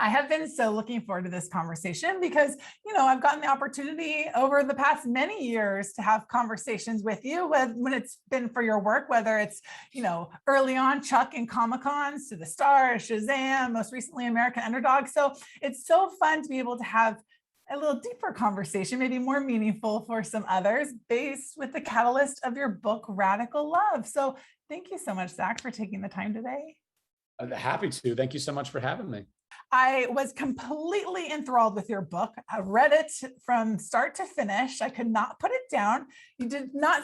I have been so looking forward to this conversation because, I've gotten the opportunity over the past many years to have conversations with you when it's been for your work, whether it's, early on Chuck and Comic-Cons to the Star, Shazam, most recently American Underdog. So it's so fun to be able to have a little deeper conversation, maybe more meaningful for some others, based with the catalyst of your book, Radical Love. So thank you so much, Zach, for taking the time today. Happy to. Thank you so much for having me. I was completely enthralled with your book. I read it from start to finish. I could not put it down. You did not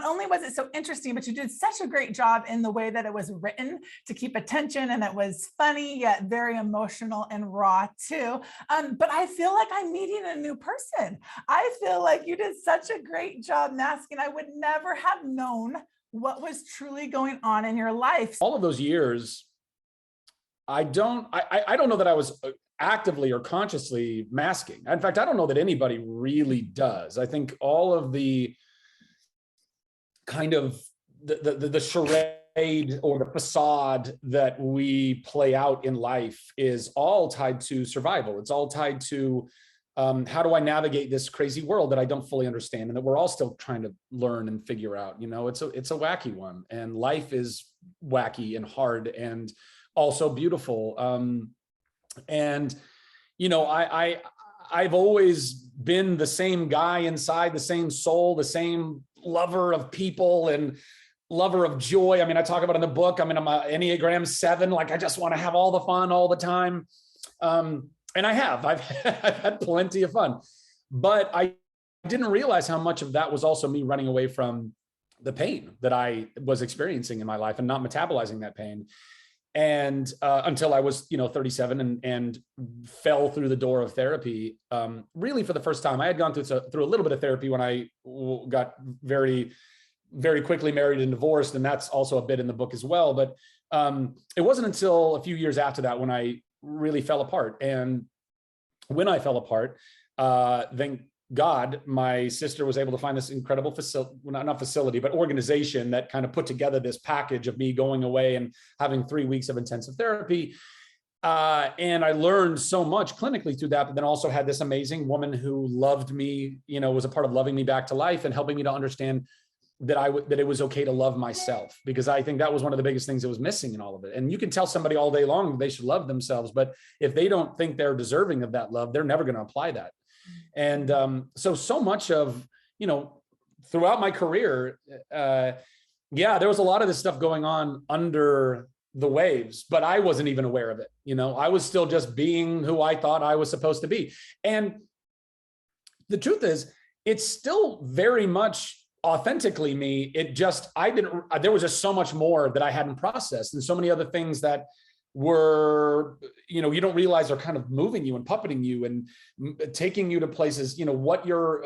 only was it so interesting, but you did such a great job in the way that it was written to keep attention, and it was funny, yet very emotional and raw too. But I feel like I'm meeting a new person. I feel like you did such a great job masking. I would never have known what was truly going on in your life. All of those years, I don't know that I was actively or consciously masking. In fact, I don't know that anybody really does. I think all of the kind of the charade or the facade that we play out in life is all tied to survival. It's all tied to how do I navigate this crazy world that I don't fully understand and that we're all still trying to learn and figure out. It's a wacky one, and life is wacky and hard and also beautiful. I've always been the same guy inside, the same soul, the same lover of people and lover of joy. I mean, I talk about in the book, I'm an Enneagram 7, like I just want to have all the fun all the time. And I've had plenty of fun, but I didn't realize how much of that was also me running away from the pain that I was experiencing in my life and not metabolizing that pain. And until I was, 37 and fell through the door of therapy, really for the first time. I had gone through a little bit of therapy when I got very, very quickly married and divorced. And that's also a bit in the book as well. But it wasn't until a few years after that when I really fell apart. And when I fell apart, thank God, my sister was able to find this incredible organization that kind of put together this package of me going away and having 3 weeks of intensive therapy. And I learned so much clinically through that, but then also had this amazing woman who loved me, was a part of loving me back to life and helping me to understand that it was okay to love myself, because I think that was one of the biggest things that was missing in all of it. And you can tell somebody all day long they should love themselves, but if they don't think they're deserving of that love, they're never going to apply that. And so much of, throughout my career, there was a lot of this stuff going on under the waves, but I wasn't even aware of it. I was still just being who I thought I was supposed to be. And the truth is, it's still very much authentically me. There was just so much more that I hadn't processed, and so many other things that were, you don't realize are kind of moving you and puppeting you and taking you to places, what you're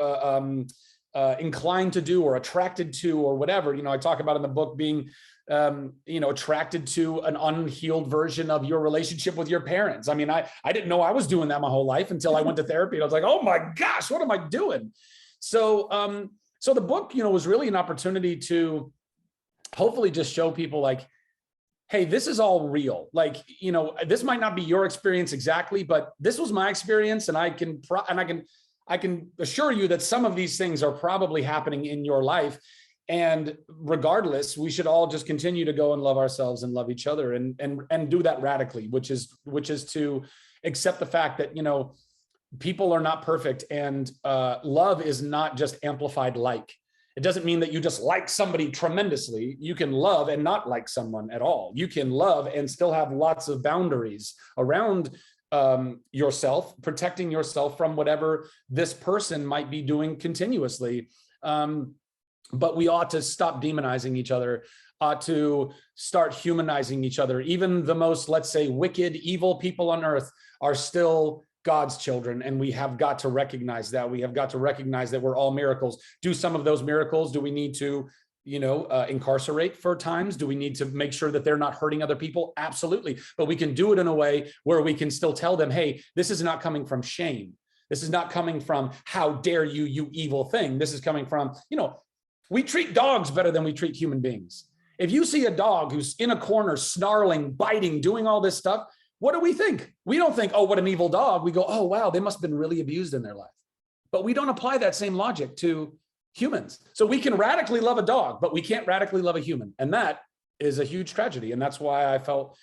inclined to do or attracted to or whatever. I talk about in the book being, attracted to an unhealed version of your relationship with your parents. I mean, I didn't know I was doing that my whole life until I went to therapy, and I was like, oh my gosh, what am I doing? So the book, was really an opportunity to hopefully just show people like, hey, this is all real. Like, this might not be your experience exactly, but this was my experience. And I can assure you that some of these things are probably happening in your life. And regardless, we should all just continue to go and love ourselves and love each other and do that radically, which is to accept the fact that, people are not perfect, and love is not just amplified like. It doesn't mean that you just like somebody tremendously. You can love and not like someone at all. You can love and still have lots of boundaries around yourself, protecting yourself from whatever this person might be doing continuously. But we ought to stop demonizing each other, ought to start humanizing each other. Even the most, let's say, wicked, evil people on earth are still God's children, and we have got to recognize that. We have got to recognize that we're all miracles. Do some of those miracles, do we need to, incarcerate for times? Do we need to make sure that they're not hurting other people? Absolutely. But we can do it in a way where we can still tell them, hey, this is not coming from shame. This is not coming from, how dare you, you evil thing. This is coming from, we treat dogs better than we treat human beings. If you see a dog who's in a corner, snarling, biting, doing all this stuff, what do we think? We don't think, oh, what an evil dog. We go, oh, wow, they must have been really abused in their life. But we don't apply that same logic to humans. So we can radically love a dog, but we can't radically love a human. And that is a huge tragedy. And that's why I felt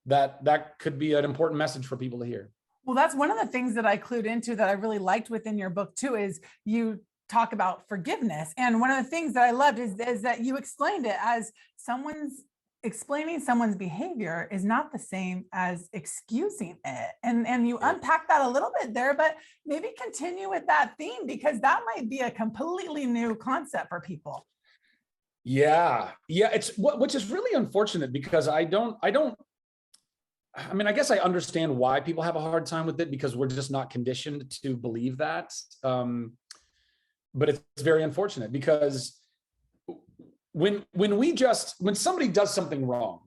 that that could be an important message for people to hear. Well, that's one of the things that I clued into that I really liked within your book too, is you talk about forgiveness. And one of the things that I loved is that you explained it as explaining someone's behavior is not the same as excusing it. And you unpack that a little bit there, but maybe continue with that theme, because that might be a completely new concept for people. Yeah. Which is really unfortunate, because I mean, I guess I understand why people have a hard time with it, because we're just not conditioned to believe that. But it's very unfortunate, because when somebody does something wrong,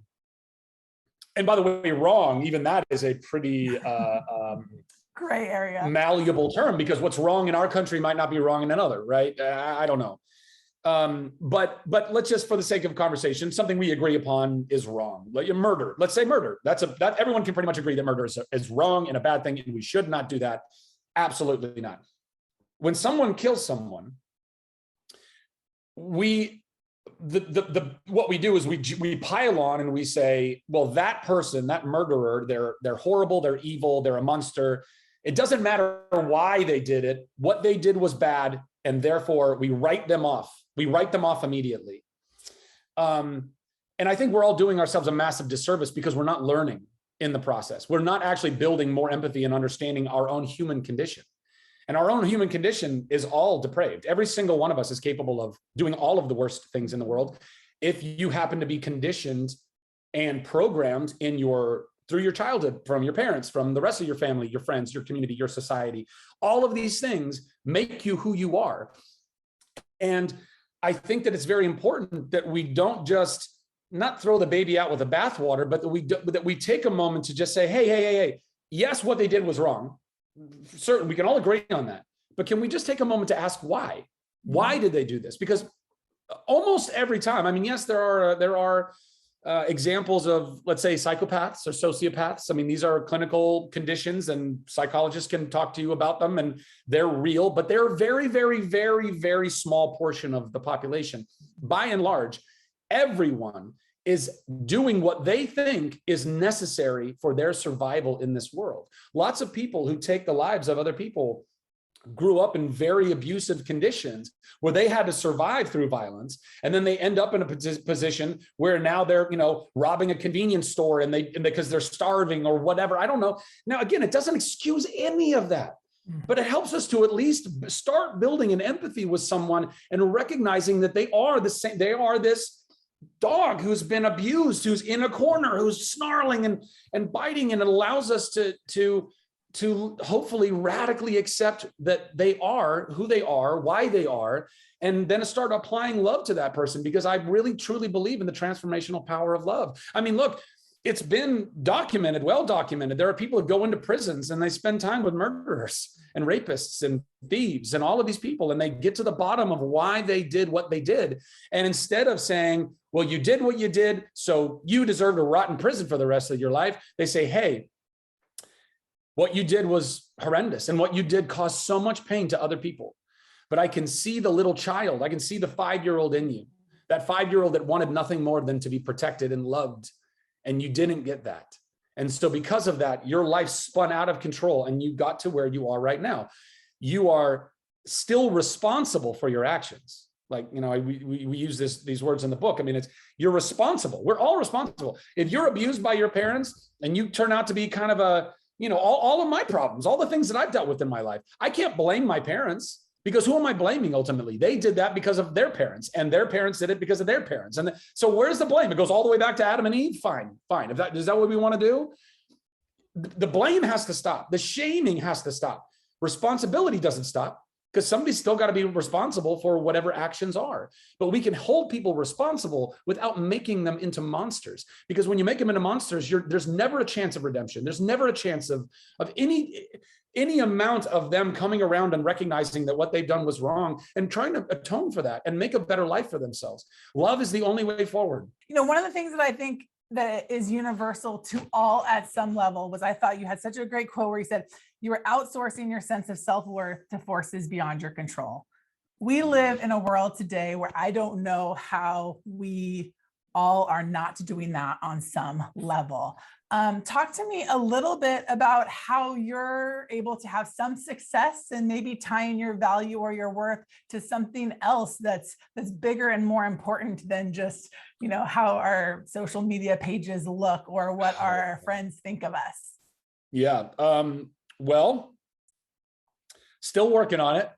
and by the way, wrong, even that is a pretty gray area, malleable term, because what's wrong in our country might not be wrong in another, right? I don't know. But let's just, for the sake of conversation, something we agree upon is wrong. Like murder, let's say murder. That everyone can pretty much agree that murder is wrong and a bad thing, and we should not do that. Absolutely not. When someone kills someone, what we do is we pile on and we say, well, that person, that murderer, they're horrible, they're evil, they're a monster. It doesn't matter why they did it. What they did was bad, and therefore we write them off. We write them off immediately. And I think we're all doing ourselves a massive disservice, because we're not learning in the process. We're not actually building more empathy and understanding our own human condition. And our own human condition is all depraved. Every single one of us is capable of doing all of the worst things in the world, if you happen to be conditioned and programmed through your childhood, from your parents, from the rest of your family, your friends, your community, your society. All of these things make you who you are. And I think that it's very important that we don't just not throw the baby out with the bathwater, but that we take a moment to just say, hey, yes, what they did was wrong. Certain, we can all agree on that. But can we just take a moment to ask why? Why did they do this? Because almost every time, I mean, yes, there are examples of, let's say, psychopaths or sociopaths. I mean, these are clinical conditions, and psychologists can talk to you about them, and they're real, but they're a very, very, very, very small portion of the population. By and large, everyone is doing what they think is necessary for their survival in this world. Lots of people who take the lives of other people grew up in very abusive conditions where they had to survive through violence, and then they end up in a position where now they're robbing a convenience store and because they're starving or whatever. I don't know. Now again, it doesn't excuse any of that, but it helps us to at least start building an empathy with someone and recognizing that they are the same. They are this dog who's been abused, who's in a corner, who's snarling and biting, and it allows us to hopefully radically accept that they are who they are, why they are, and then start applying love to that person, because I really truly believe in the transformational power of love. I mean, look, it's been documented, well documented. There are people who go into prisons and they spend time with murderers and rapists and thieves and all of these people, and they get to the bottom of why they did what they did. And instead of saying, well, you did what you did, so you deserve to rot in prison for the rest of your life, they say, hey, what you did was horrendous, and what you did caused so much pain to other people. But I can see the little child. I can see the 5-year-old in you, that 5-year-old that wanted nothing more than to be protected and loved, and you didn't get that. And so because of that, your life spun out of control and you got to where you are right now. You are still responsible for your actions. Like, we use these words in the book. I mean, you're responsible. We're all responsible. If you're abused by your parents and you turn out to be kind of all of my problems, all the things that I've dealt with in my life, I can't blame my parents, because who am I blaming ultimately? They did that because of their parents, and their parents did it because of their parents. And so where's the blame? It goes all the way back to Adam and Eve. Fine. Is that what we want to do? The blame has to stop. The shaming has to stop. Responsibility doesn't stop, because somebody's still got to be responsible for whatever actions are. But we can hold people responsible without making them into monsters. Because when you make them into monsters, there's never a chance of redemption. There's never a chance of any amount of them coming around and recognizing that what they've done was wrong and trying to atone for that and make a better life for themselves. Love is the only way forward. One of the things that I think that is universal to all at some level was, I thought you had such a great quote where you said you were outsourcing your sense of self-worth to forces beyond your control. We live in a world today where I don't know how we all are not doing that on some level. Talk to me a little bit about how you're able to have some success and maybe tying your value or your worth to something else that's bigger and more important than just, how our social media pages look or what our friends think of us. Yeah. Well, still working on it.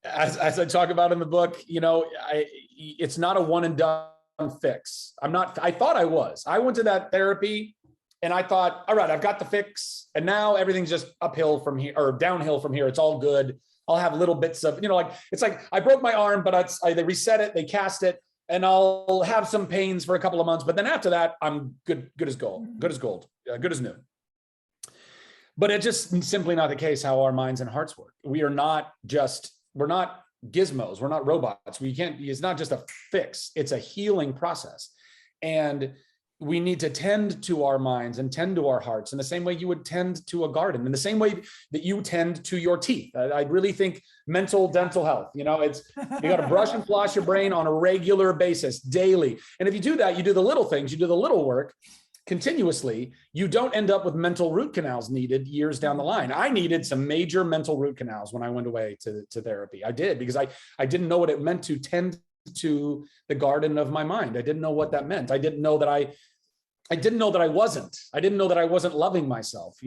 As I talk about in the book, it's not a one and done fix. I thought I was. I went to that therapy and I thought, all right, I've got the fix. And now everything's just uphill from here or downhill from here. It's all good. I'll have little bits of, it's like I broke my arm, but they reset it, they cast it, and I'll have some pains for a couple of months. But then after that, I'm good as gold, good as new. But it's just simply not the case how our minds and hearts work. We're not gizmos. We're not robots. It's not just a fix. It's a healing process. And we need to tend to our minds and tend to our hearts in the same way you would tend to a garden, in the same way that you tend to your teeth. I really think mental dental health, you got to brush and floss your brain on a regular basis, daily. And if you do that, you do the little things, you do the little work continuously, you don't end up with mental root canals needed years down the line. I needed some major mental root canals when I went away to therapy. I did, because I didn't know what it meant to tend to the garden of my mind. I didn't know what that meant. I didn't know that I wasn't loving myself,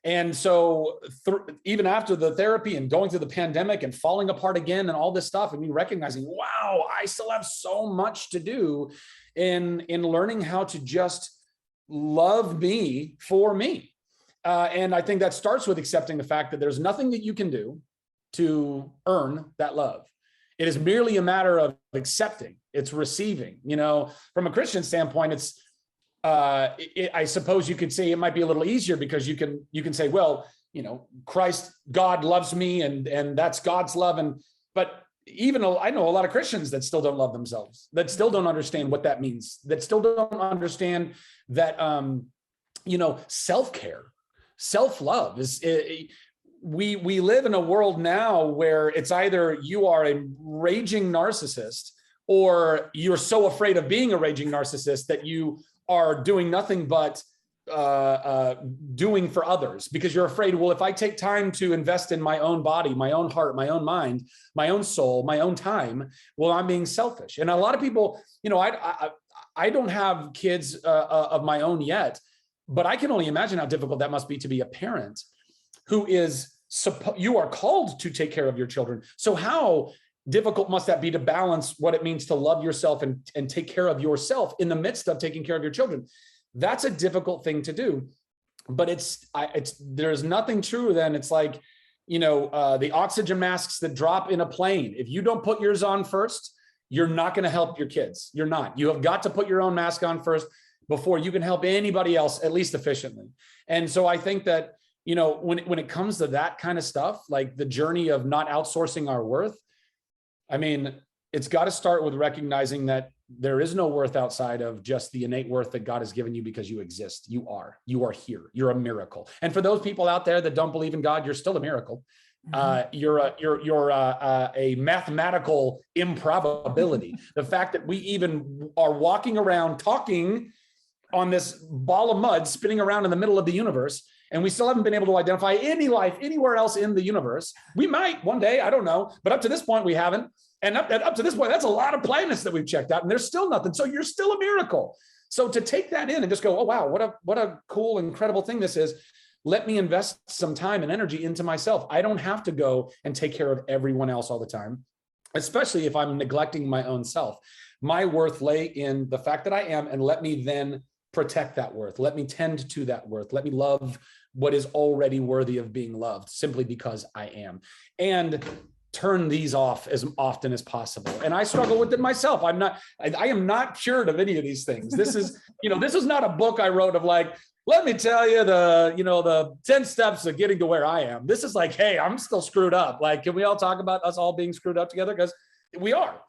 And so even after the therapy and going through the pandemic and falling apart again and all this stuff, and me recognizing, wow, I still have so much to do in learning how to just love me for me. And I think that starts with accepting the fact that there's nothing that you can do to earn that love. It is merely a matter of accepting, it's receiving. From a Christian standpoint, it's I suppose you could say it might be a little easier because you can say, well, Christ, God loves me, and that's God's love. But even though I know a lot of Christians that still don't love themselves, that still don't understand what that means, that still don't understand that, self-care, self-love is, we live in a world now where it's either you are a raging narcissist or you're so afraid of being a raging narcissist that you are doing nothing but doing for others, because you're afraid, well, if I take time to invest in my own body, my own heart, my own mind, my own soul, my own time, well, I'm being selfish. And a lot of people, I don't have kids of my own yet, but I can only imagine how difficult that must be to be a parent who is, you are called to take care of your children. So how difficult must that be to balance what it means to love yourself and take care of yourself in the midst of taking care of your children? That's a difficult thing to do, but there's nothing truer than it's like, the oxygen masks that drop in a plane. If you don't put yours on first, you're not going to help your kids. You're not. You have got to put your own mask on first before you can help anybody else, at least efficiently. And so I think that, when it comes to that kind of stuff, like the journey of not outsourcing our worth, I mean, it's got to start with recognizing that there is no worth outside of just the innate worth that God has given you because you exist. You are here. You're a miracle. And for those people out there that don't believe in God, you're still a miracle. You're a mathematical improbability. The fact that we even are walking around talking on this ball of mud spinning around in the middle of the universe, and we still haven't been able to identify any life anywhere else in the universe. We might one day, I don't know, but up to this point we haven't. And up to this point, that's a lot of planets that we've checked out, and there's still nothing. So you're still a miracle. So to take that in and just go, oh wow, what a cool, incredible thing this is. Let me invest some time and energy into myself. I don't have to go and take care of everyone else all the time, especially if I'm neglecting my own self. My worth lay in the fact that I am, and let me then protect that worth. Let me tend to that worth. Let me love what is already worthy of being loved simply because I am. And turn these off as often as possible. And I struggle with it myself. I am not cured of any of these things. This is, this is not a book I wrote of like, let me tell you the 10 steps of getting to where I am. This is like, hey, I'm still screwed up. Like, can we all talk about us all being screwed up together? Because we are.